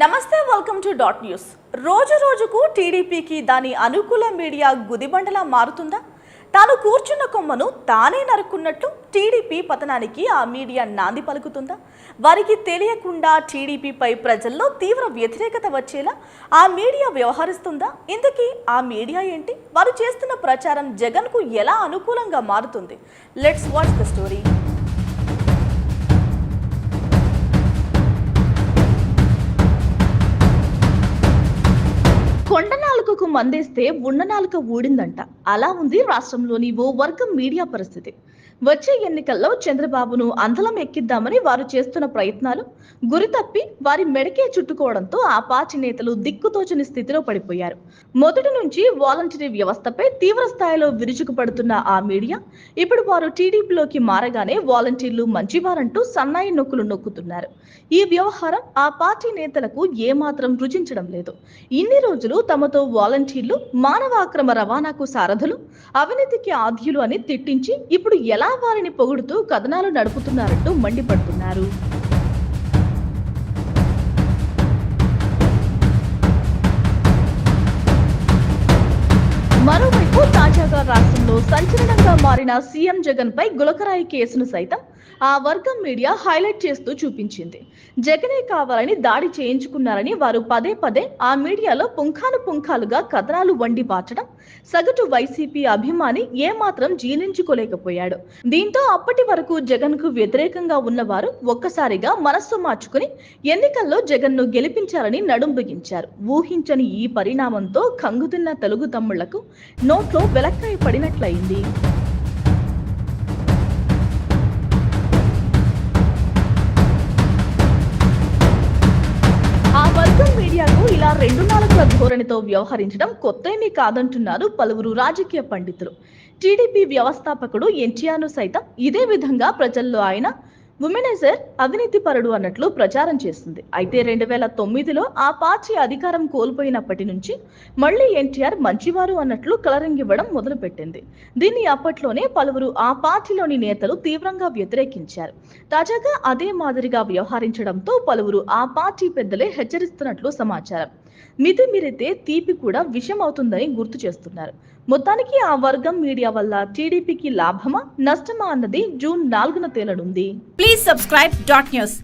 నమస్తే, welcome to dot news. రోజు రోజుకు టీడీపీకి దాని అనుకూల మీడియా గుదిబండలా మారుతుందా? తాను కూర్చున్న కొమ్మను తానే నరుక్కున్నట్లు టీడీపీ పతనానికి ఆ మీడియా నాంది పలుకుతుందా? వారికి తెలియకుండా టీడీపీపై ప్రజల్లో తీవ్ర వ్యతిరేకత వచ్చేలా ఆ మీడియా వ్యవహరిస్తుందా? ఇంతకీ ఆ మీడియా ఏంటి? వారు చేస్తున్న ప్రచారం జగన్కు ఎలా అనుకూలంగా మారుతుంది? Let's watch the story. కొండ నాలుకకు మందేస్తే ఉన్న నాలుక ఊడిందంట. అలా ఉంది రాష్ట్రంలోని ఓ వర్గం మీడియా పరిస్థితి. వచ్చే ఎన్నికల్లో చంద్రబాబును అందలం ఎక్కిద్దామని వారు చేస్తున్న ప్రయత్నాలు గురితప్పి వారి మెడకే చుట్టుకోవడంతో ఆ పార్టీ నేతలు దిక్కుతోచని స్థితిలో పడిపోయారు. మొదటి నుంచి వాలంటరీ వ్యవస్థపై తీవ్ర స్థాయిలో విరుచుకుపడుతున్న ఆ మీడియా ఇప్పుడు వారు టీడీపీలోకి మారగానే వాలంటీర్లు మంచివారంటూ సన్నాయి నొక్కులు నొక్కుతున్నారు. ఈ వ్యవహారం ఆ పార్టీ నేతలకు ఏమాత్రం రుచించడం లేదు. ఇన్ని రోజులు తమతో వాలంటీర్లు మానవాక్రమ రవాణాకు సారథులు, అవినీతికి ఆద్యులు అని తిట్టించి ఇప్పుడు ఎలా వారిని పొగుడుతూ కథనాలు నడుపుతున్నారంటూ మండిపడుతున్నారు. మరోవైపు తాజాగా రాష్ట్రంలో సంచలనంగా మారిన సీఎం జగన్ పై గులకరాయి కేసును సైతం ఆ వర్గం మీడియా హైలైట్ చేస్తూ చూపించింది. జగనే కావాలని దాడి చేయించుకున్నారని వారు పదే పదే ఆ మీడియాలో పుంఖానుపుంఖాలుగా కథనాలు వండి పార్చడం సగటు వైసీపీ అభిమాని ఏమాత్రం జీర్ణించుకోలేకపోయాడు. దీంతో అప్పటి వరకు జగన్ కు వ్యతిరేకంగా ఉన్నవారు ఒక్కసారిగా మనస్సు మార్చుకుని ఎన్నికల్లో జగన్ ను గెలిపించాలని నడుం బిగించారు. ఊహించని ఈ పరిణామంతో కంగుతిన్న తెలుగు తమ్ముళ్లకు నోట్లో వెలక్కాయ పడినట్లయింది. ఆ వర్గం మీడియాకు ఇలా రెండు నాలుగుల ధోరణితో వ్యవహరించడం కొత్తేమీ కాదంటున్నారు పలువురు రాజకీయ పండితులు. టీడీపీ వ్యవస్థాపకుడు ఎన్టీఆర్ను సైతం ఇదే విధంగా ప్రజల్లో ఆయన ఉమెనైజర్, అవినీతి పరుడు అన్నట్లు ప్రచారం చేస్తుంది. అయితే 2009లో ఆ పార్టీ అధికారం కోల్పోయినప్పటి నుంచి మళ్లీ ఎన్టీఆర్ మంచివారు అన్నట్లు కలరింగ్ ఇవ్వడం మొదలుపెట్టింది. దీన్ని అప్పట్లోనే పలువురు ఆ పార్టీలోని నేతలు తీవ్రంగా వ్యతిరేకించారు. తాజాగా అదే మాదిరిగా వ్యవహరించడంతో పలువురు ఆ పార్టీ పెద్దలే హెచ్చరిస్తున్నట్లు సమాచారం. మితి మీరితే తీపి కూడా విషం అవుతుందని గుర్తు చేస్తున్నారు. మొత్తానికి ఆ వర్గం మీడియా వల్ల టీడీపీకి లాభమా నష్టమా అన్నది జూన్ 4న తేలనుంది. Please subscribe dot news.